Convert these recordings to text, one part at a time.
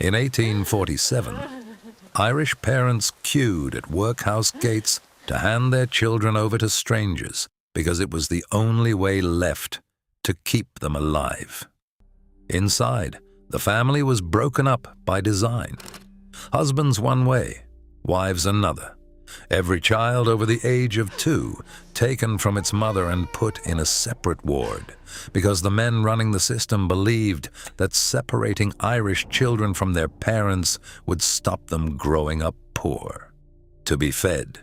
In 1847, Irish parents queued at workhouse gates to hand their children over to strangers because it was the only way left to keep them alive. Inside, the family was broken up by design. Husbands one way, wives another. Every child over the age of 2 taken from its mother and put in a separate ward because the men running the system believed that separating Irish children from their parents would stop them growing up poor. To be fed,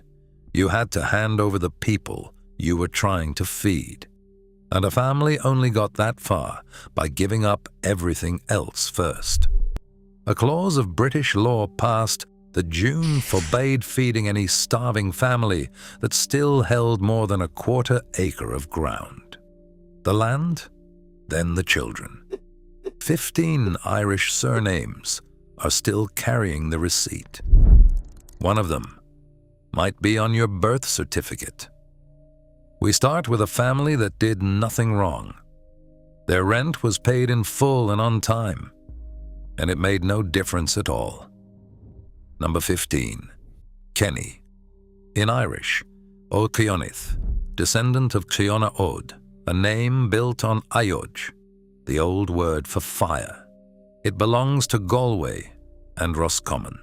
you had to hand over the people you were trying to feed. And a family only got that far by giving up everything else first. A clause of British law passed that June forbade feeding any starving family that still held more than a quarter-acre of ground. The land, then the children. 15 Irish surnames are still carrying the receipt. One of them might be on your birth certificate. We start with a family that did nothing wrong. Their rent was paid in full and on time, and it made no difference at all. Number 15, Kenny. In Irish, O Cionith, descendant of Ciona Od, a name built on Aioj, the old word for fire. It belongs to Galway and Roscommon.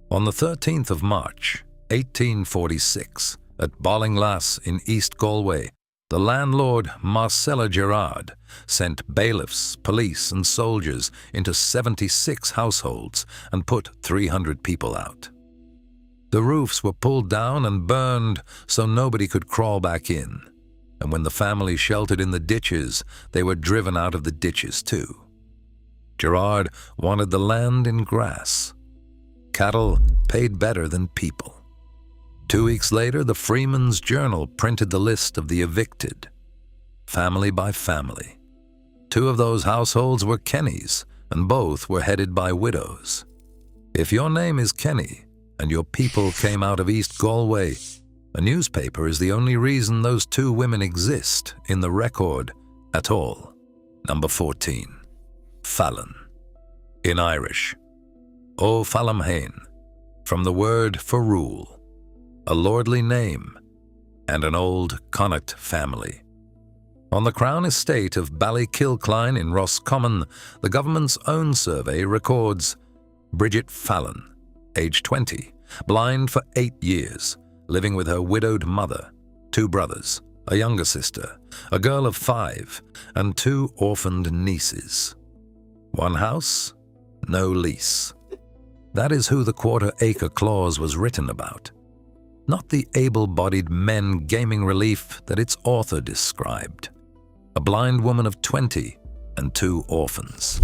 On the 13th of March, 1846, at Ballinglass in East Galway, the landlord Marcella Gerard sent bailiffs, police and soldiers into 76 households and put 300 people out. The roofs were pulled down and burned so nobody could crawl back in, and when the family sheltered in the ditches, they were driven out of the ditches too. Gerard wanted the land in grass. Cattle paid better than people. 2 weeks later, the Freeman's Journal printed the list of the evicted, family by family. 2 of those households were Kennys, and both were headed by widows. If your name is Kenny, and your people came out of East Galway, a newspaper is the only reason those 2 women exist in the record at all. Number 14, Fallon. In Irish, O Fallamhain, from the word for rule, a lordly name, and an old Connacht family. On the Crown estate of Ballykilcline in Roscommon, the government's own survey records Bridget Fallon, age 20, blind for 8 years, living with her widowed mother, 2 brothers, a younger sister, a girl of 5, and 2 orphaned nieces. 1 house, no lease. That is who the quarter-acre clause was written about. Not the able-bodied men gaming relief that its author described. A blind woman of 20 and 2 orphans.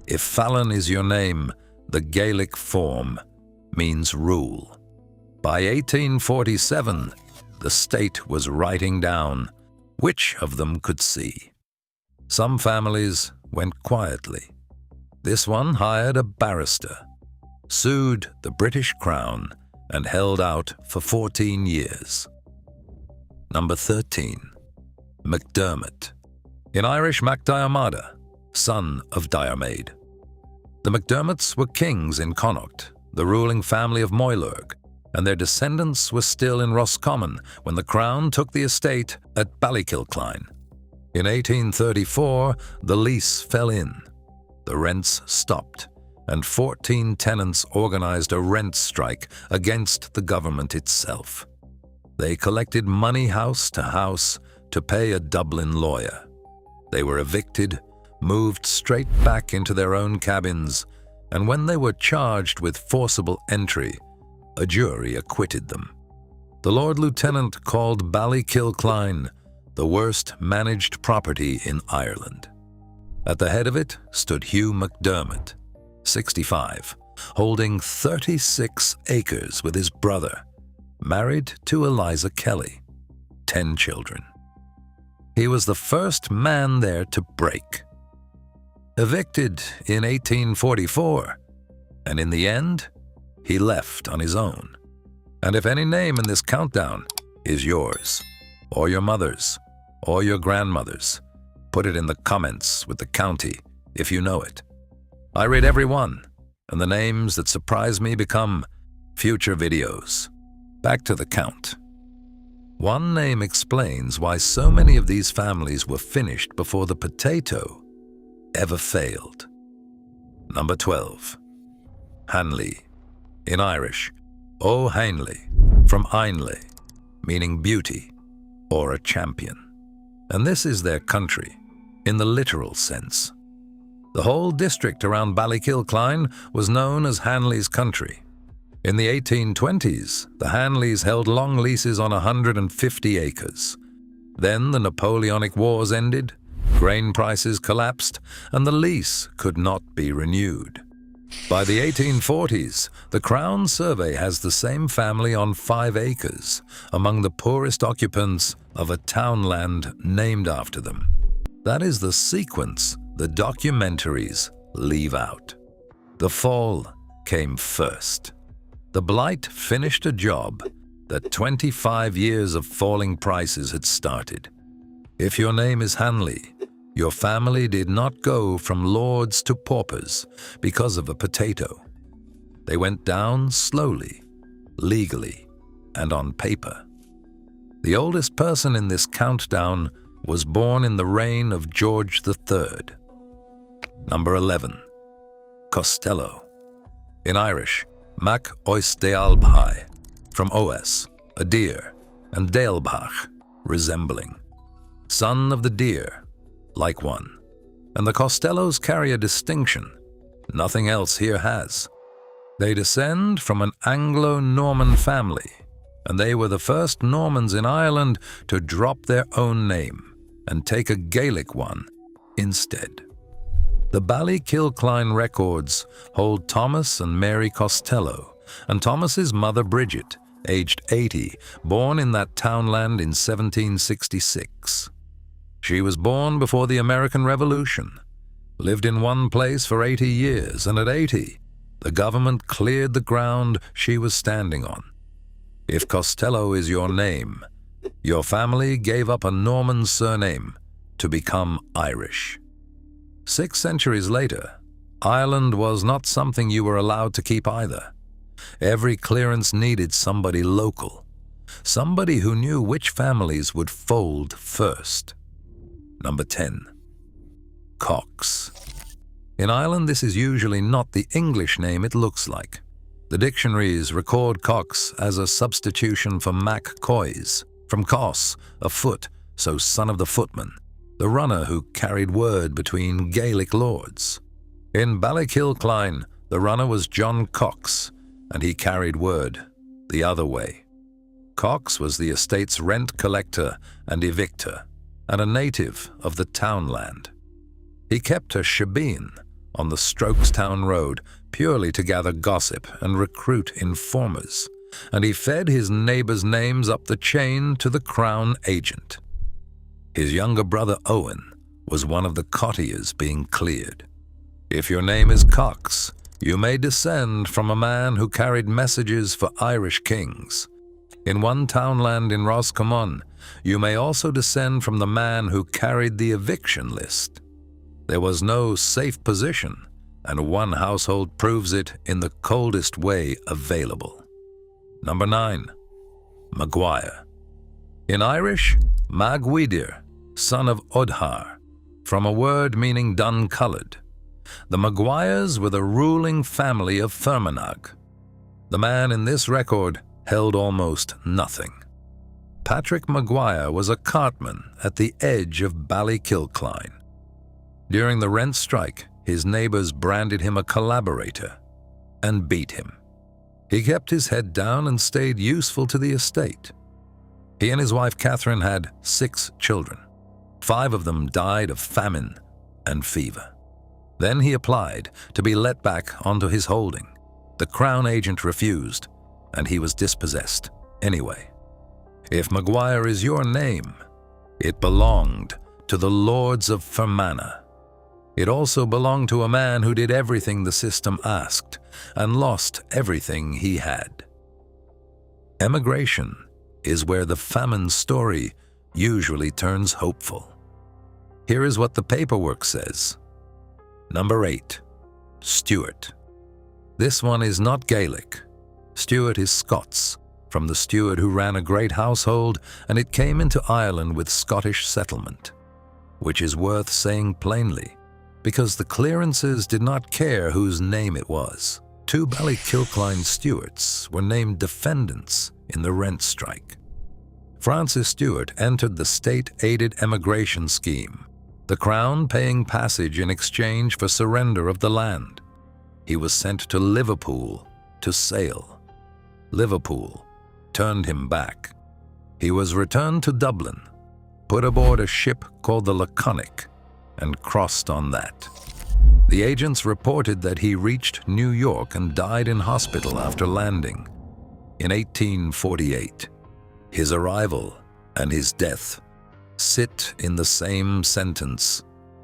If Fallon is your name, the Gaelic form means rule. By 1847, the state was writing down which of them could see. Some families went quietly. This one hired a barrister, sued the British Crown, and held out for 14 years. Number 13, McDermott. In Irish, MacDiarmid, son of Diarmaid. The McDermotts were kings in Connacht, the ruling family of Moylurg, and their descendants were still in Roscommon when the Crown took the estate at Ballykilcline. In 1834, the lease fell in. The rents stopped, and 14 tenants organized a rent strike against the government itself. They collected money house to pay a Dublin lawyer. They were evicted, moved straight back into their own cabins, and when they were charged with forcible entry, a jury acquitted them. The Lord Lieutenant called Ballykilcline the worst managed property in Ireland. At the head of it stood Hugh McDermott, 65, holding 36 acres with his brother, married to Eliza Kelly, 10 children. He was the first man there to break. Evicted in 1844, and in the end, he left on his own. And if any name in this countdown is yours, or your mother's, or your grandmother's, put it in the comments with the county if you know it. I read every one, and the names that surprise me become future videos. Back to the count. One name explains why so many of these families were finished before the potato ever failed. Number 12. Hanley. In Irish, O Hanley, from Ainley, meaning beauty or a champion. And this is their country, in the literal sense. The whole district around Ballykilcline was known as Hanley's country. In the 1820s, the Hanleys held long leases on 150 acres. Then the Napoleonic Wars ended, grain prices collapsed, and the lease could not be renewed. By the 1840s, the Crown Survey has the same family on 5 acres, among the poorest occupants of a townland named after them. That is the sequence the documentaries leave out. The fall came first. The blight finished a job that 25 years of falling prices had started. If your name is Hanley, your family did not go from lords to paupers because of a potato. They went down slowly, legally, and on paper. The oldest person in this countdown was born in the reign of George III. Number 11. Costello. In Irish, Mac ois dealbhai, from Oes, a deer, and Dealbach, resembling. Son of the deer, like one. And the Costellos carry a distinction nothing else here has. They descend from an Anglo-Norman family, and they were the first Normans in Ireland to drop their own name and take a Gaelic one instead. The Ballykilcline records hold Thomas and Mary Costello, and Thomas's mother Bridget, aged 80, born in that townland in 1766. She was born before the American Revolution, lived in one place for 80 years, and at 80, the government cleared the ground she was standing on. If Costello is your name, your family gave up a Norman surname to become Irish. 6 centuries later, Ireland was not something you were allowed to keep either. Every clearance needed somebody local, somebody who knew which families would fold first. Number 10. Cox. In Ireland, this is usually not the English name it looks like. The dictionaries record Cox as a substitution for Mac Coys, from Cos, a foot, so son of the footman, the runner who carried word between Gaelic lords. In Ballykilcline, the runner was John Cox, and he carried word the other way. Cox was the estate's rent collector and evictor, and a native of the townland. He kept a shebeen on the Strokestown road purely to gather gossip and recruit informers, and he fed his neighbors' names up the chain to the Crown agent. His younger brother Owen was one of the cottiers being cleared. If your name is Cox, you may descend from a man who carried messages for Irish kings. In one townland in Roscommon, you may also descend from the man who carried the eviction list. There was no safe position, and one household proves it in the coldest way available. Number 9. Maguire. In Irish, Maguire, son of Odhar, from a word meaning dun-coloured. The Maguires were the ruling family of Fermanagh. The man in this record held almost nothing. Patrick Maguire was a cartman at the edge of Ballykilcline. During the rent strike, his neighbors branded him a collaborator and beat him. He kept his head down and stayed useful to the estate. He and his wife Catherine had 6 children. 5 of them died of famine and fever. Then he applied to be let back onto his holding. The Crown agent refused, and he was dispossessed anyway. If Maguire is your name, it belonged to the Lords of Fermanagh. It also belonged to a man who did everything the system asked and lost everything he had. Emigration is where the famine story usually turns hopeful. Here is what the paperwork says. Number 8. Stewart. This one is not Gaelic. Stewart is Scots, from the steward who ran a great household, and it came into Ireland with Scottish settlement, which is worth saying plainly, because the clearances did not care whose name it was. 2 Ballykilcline Stewarts were named defendants in the rent strike. Francis Stewart entered the state-aided emigration scheme, the Crown paying passage in exchange for surrender of the land. He was sent to Liverpool to sail. Liverpool turned him back. He was returned to Dublin, put aboard a ship called the Laconic, and crossed on that. The agents reported that he reached New York and died in hospital after landing in 1848. His arrival and his death sit in the same sentence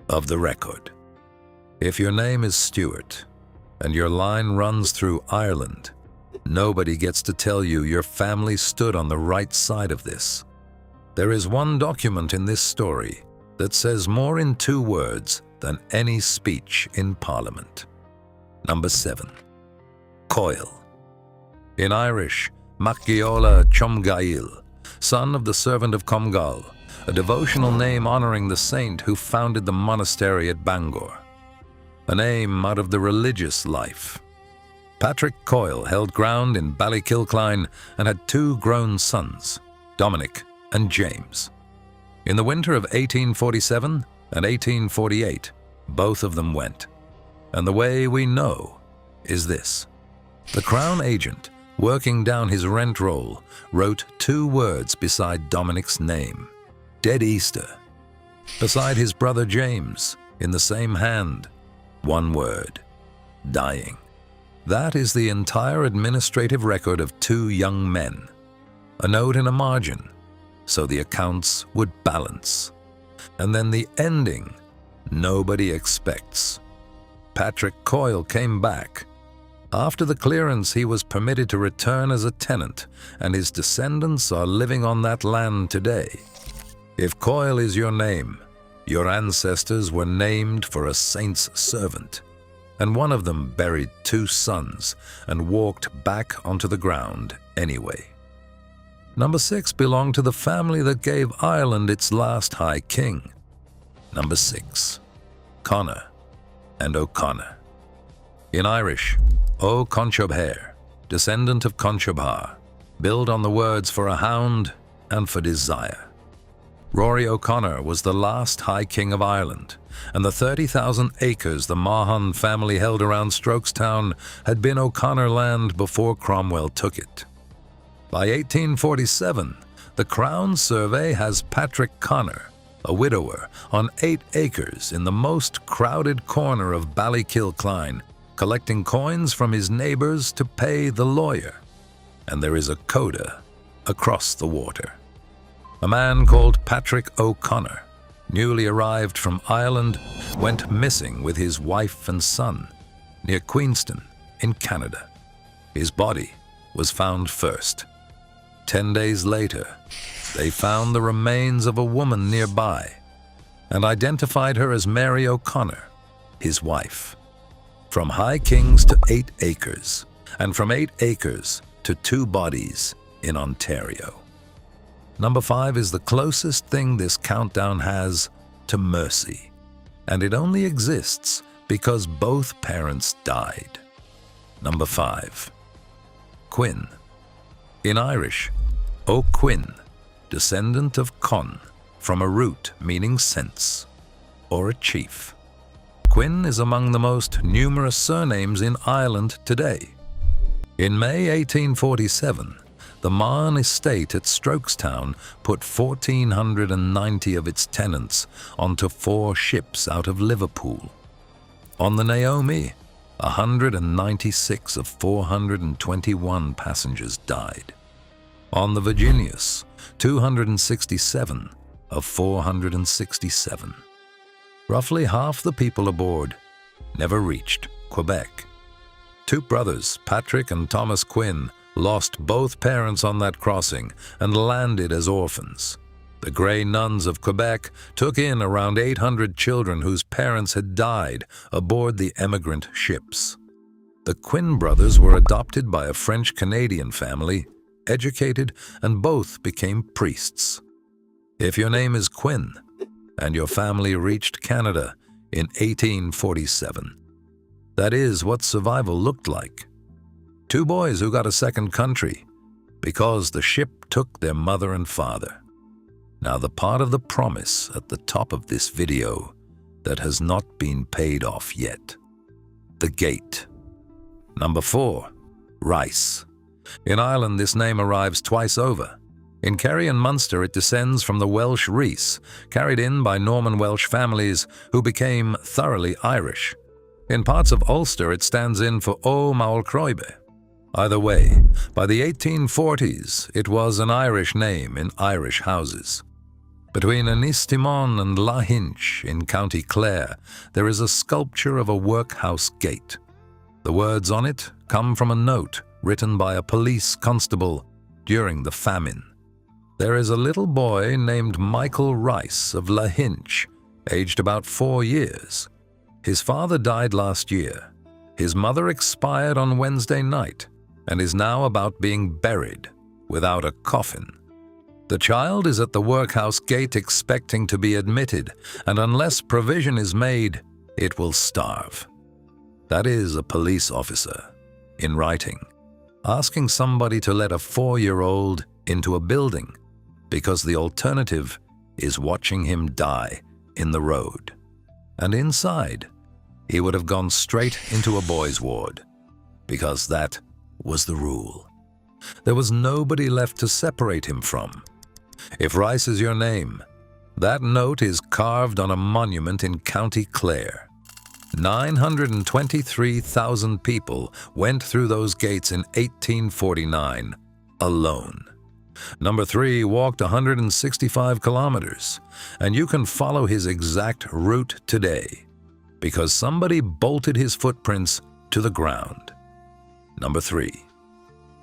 of the record. If your name is Stewart and your line runs through Ireland, nobody gets to tell you your family stood on the right side of this. There is one document in this story that says more in 2 words than any speech in Parliament. Number 7. Coyle. In Irish, Maguire Gaedheal, son of the servant of Gall, a devotional name honoring the saint who founded the monastery at Bangor. A name out of the religious life. Patrick Coyle held ground in Ballykilcline and had 2 grown sons, Dominic and James. In the winter of 1847 and 1848, both of them went. And the way we know is this. The Crown agent, working down his rent roll, wrote 2 words beside Dominic's name, Dead Easter. Beside his brother James, in the same hand, 1 word, dying. That is the entire administrative record of 2 young men. A note in a margin, so the accounts would balance. And then the ending, nobody expects. Patrick Coyle came back. After the clearance, he was permitted to return as a tenant, and his descendants are living on that land today. If Coyle is your name, your ancestors were named for a saint's servant, and one of them buried 2 sons and walked back onto the ground anyway. Number 6 belonged to the family that gave Ireland its last high king. Number 6. Conor and O'Connor. In Irish, O Conchobair, descendant of Conchobar, build on the words for a hound and for desire. Rory O'Connor was the last High King of Ireland, and the 30,000 acres the Mahon family held around Strokestown had been O'Connor land before Cromwell took it. By 1847, the Crown survey has Patrick Conor, a widower, on 8 acres in the most crowded corner of Ballykilcline, collecting coins from his neighbors to pay the lawyer. And there is a coda across the water. A man called Patrick O'Connor, newly arrived from Ireland, went missing with his wife and son near Queenston in Canada. His body was found first. 10 days later, they found the remains of a woman nearby and identified her as Mary O'Connor, his wife. From High Kings to 8 acres, and from 8 acres to 2 bodies in Ontario. Number 5 is the closest thing this countdown has to mercy, and it only exists because both parents died. Number 5. Quinn. In Irish, O'Quinn, descendant of Con, from a root meaning sense, or a chief. Quinn is among the most numerous surnames in Ireland today. In May 1847, the Mahon estate at Strokestown put 1,490 of its tenants onto 4 ships out of Liverpool. On the Naomi, 196 of 421 passengers died. On the Virginius, 267 of 467. Roughly half the people aboard never reached Quebec. 2 brothers, Patrick and Thomas Quinn, lost both parents on that crossing and landed as orphans. The Grey Nuns of Quebec took in around 800 children whose parents had died aboard the emigrant ships. The Quinn brothers were adopted by a French-Canadian family, educated, and both became priests. If your name is Quinn, and your family reached Canada in 1847, that is what survival looked like. Two boys who got a second country because the ship took their mother and father. Now the part of the promise at the top of this video that has not been paid off yet. The gate. Number 4, rice. In Ireland, this name arrives twice over. In Kerry and Munster, it descends from the Welsh Rhys, carried in by Norman Welsh families who became thoroughly Irish. In parts of Ulster, it stands in for O Maolcroibe. Either way, by the 1840s, it was an Irish name in Irish houses. Between Anistimon and Lahinch in County Clare, there is a sculpture of a workhouse gate. The words on it come from a note written by a police constable during the famine. There is a little boy named Michael Rice of Lahinch, aged about 4 years. His father died last year. His mother expired on Wednesday night and is now about being buried without a coffin. The child is at the workhouse gate expecting to be admitted, and unless provision is made, it will starve. That is a police officer, in writing, asking somebody to let a 4-year-old into a building because the alternative is watching him die in the road. And inside, he would have gone straight into a boys' ward, because that was the rule. There was nobody left to separate him from. If Rice is your name, that note is carved on a monument in County Clare. 923,000 people went through those gates in 1849 alone. Number 3 walked 165 kilometers, and you can follow his exact route today because somebody bolted his footprints to the ground. Number 3,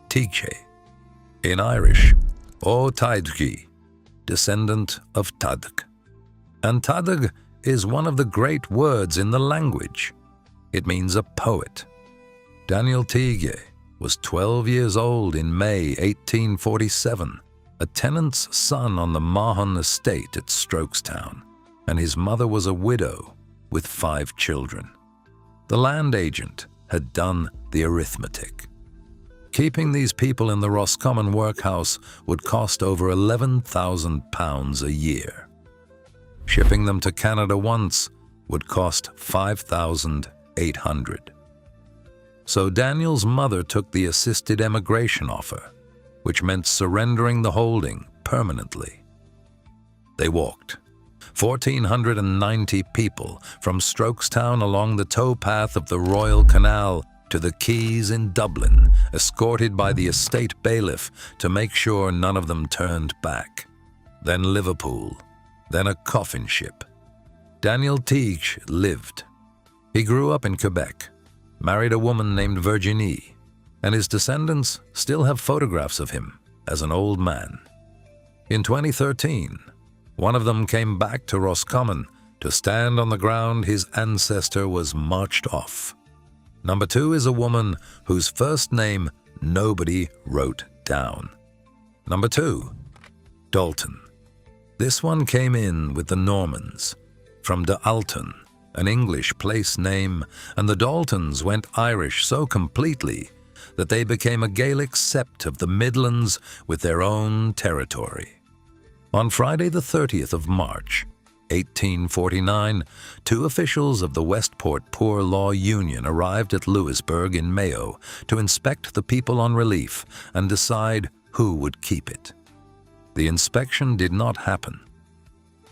Tigche. In Irish, O Taidgi, descendant of Tadg. And Tadg is one of the great words in the language. It means a poet. Daniel Tighe was 12 years old in May 1847, a tenant's son on the Mahon estate at Strokestown, and his mother was a widow with 5 children. The land agent had done the arithmetic. Keeping these people in the Roscommon workhouse would cost over £11,000 a year. Shipping them to Canada once would cost $5,800. So Daniel's mother took the assisted emigration offer, which meant surrendering the holding permanently. They walked 1,490 people from Strokestown along the towpath of the Royal Canal to the quays in Dublin, escorted by the estate bailiff to make sure none of them turned back. Then Liverpool, then a coffin ship. Daniel Tighe lived. He grew up in Quebec, married a woman named Virginie, and his descendants still have photographs of him as an old man. In 2013, one of them came back to Roscommon to stand on the ground his ancestor was marched off. Number 2 is a woman whose first name nobody wrote down. Number 2, Dalton. This one came in with the Normans, from de Alton, an English place name, and the Daltons went Irish so completely that they became a Gaelic sept of the Midlands with their own territory. On Friday the 30th of March, 1849, 2 officials of the Westport Poor Law Union arrived at Louisbourg in Mayo to inspect the people on relief and decide who would keep it. The inspection did not happen.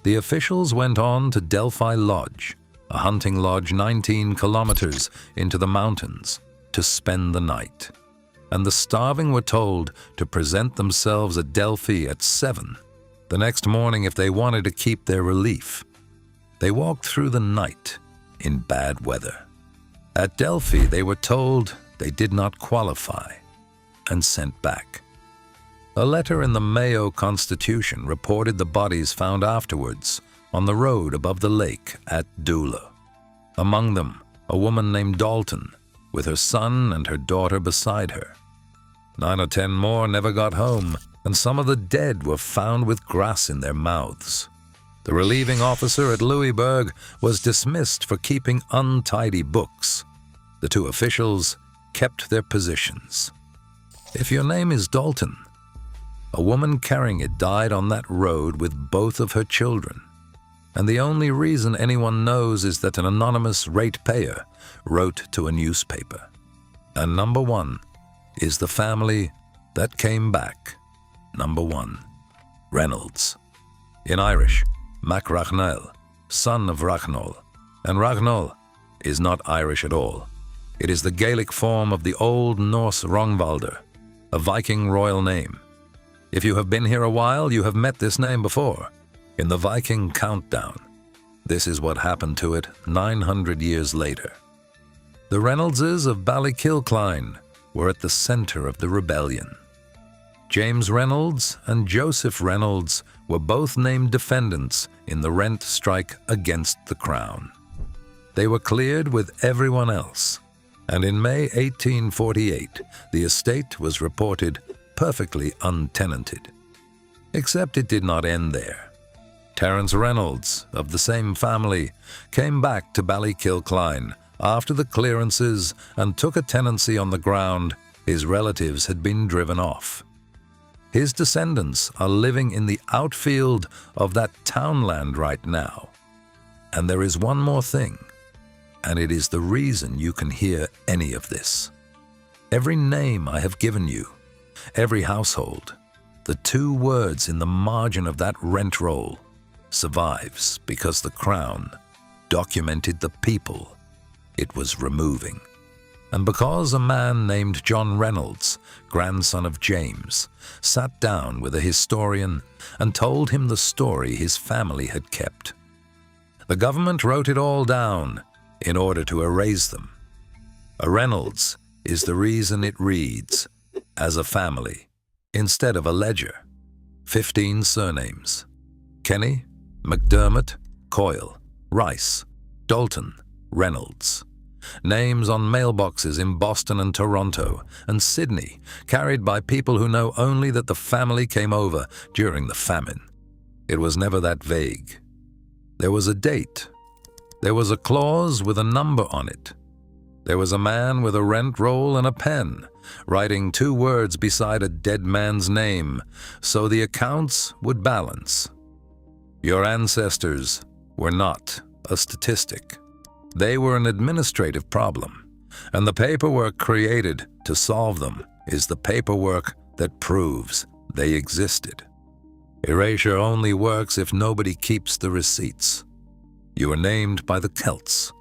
The officials went on to Delphi Lodge, a hunting lodge 19 kilometers into the mountains, to spend the night. And the starving were told to present themselves at Delphi at 7 the next morning if they wanted to keep their relief. They walked through the night in bad weather. At Delphi, they were told they did not qualify and sent back. A letter in the Mayo Constitution reported the bodies found afterwards on the road above the lake at Doolough. Among them, a woman named Dalton, with her son and her daughter beside her. 9 or 10 more never got home, and some of the dead were found with grass in their mouths. The relieving officer at Louisburg was dismissed for keeping untidy books. The 2 officials kept their positions. If your name is Dalton, a woman carrying it died on that road with both of her children. And the only reason anyone knows is that an anonymous ratepayer wrote to a newspaper. And number 1 is the family that came back. Number 1, Reynolds. In Irish, MacRachnel, son of Rachnol. And Rachnol is not Irish at all. It is the Gaelic form of the Old Norse Rongvaldr, a Viking royal name. If you have been here a while, you have met this name before. In the Viking countdown, this is what happened to it 900 years later. The Reynoldses of Ballykilcline were at the center of the rebellion. James Reynolds and Joseph Reynolds were both named defendants in the rent strike against the Crown. They were cleared with everyone else, and in May 1848, the estate was reported perfectly untenanted. Except it did not end there. Terence Reynolds, of the same family, came back to Ballykilcline after the clearances and took a tenancy on the ground his relatives had been driven off. His descendants are living in the outfield of that townland right now. And there is one more thing, and it is the reason you can hear any of this. Every name I have given you, every household, the 2 words in the margin of that rent roll, survives because the Crown documented the people it was removing. And because a man named John Reynolds, grandson of James, sat down with a historian and told him the story his family had kept. The government wrote it all down in order to erase them. A Reynolds is the reason it reads, as a family, instead of a ledger. 15 surnames: Kenny, McDermott, Coyle, Rice, Dalton, Reynolds. Names on mailboxes in Boston and Toronto and Sydney, carried by people who know only that the family came over during the famine. It was never that vague. There was a date. There was a clause with a number on it. There was a man with a rent roll and a pen, writing 2 words beside a dead man's name, so the accounts would balance. Your ancestors were not a statistic. They were an administrative problem, and the paperwork created to solve them is the paperwork that proves they existed. Erasure only works if nobody keeps the receipts. You were named by the Celts,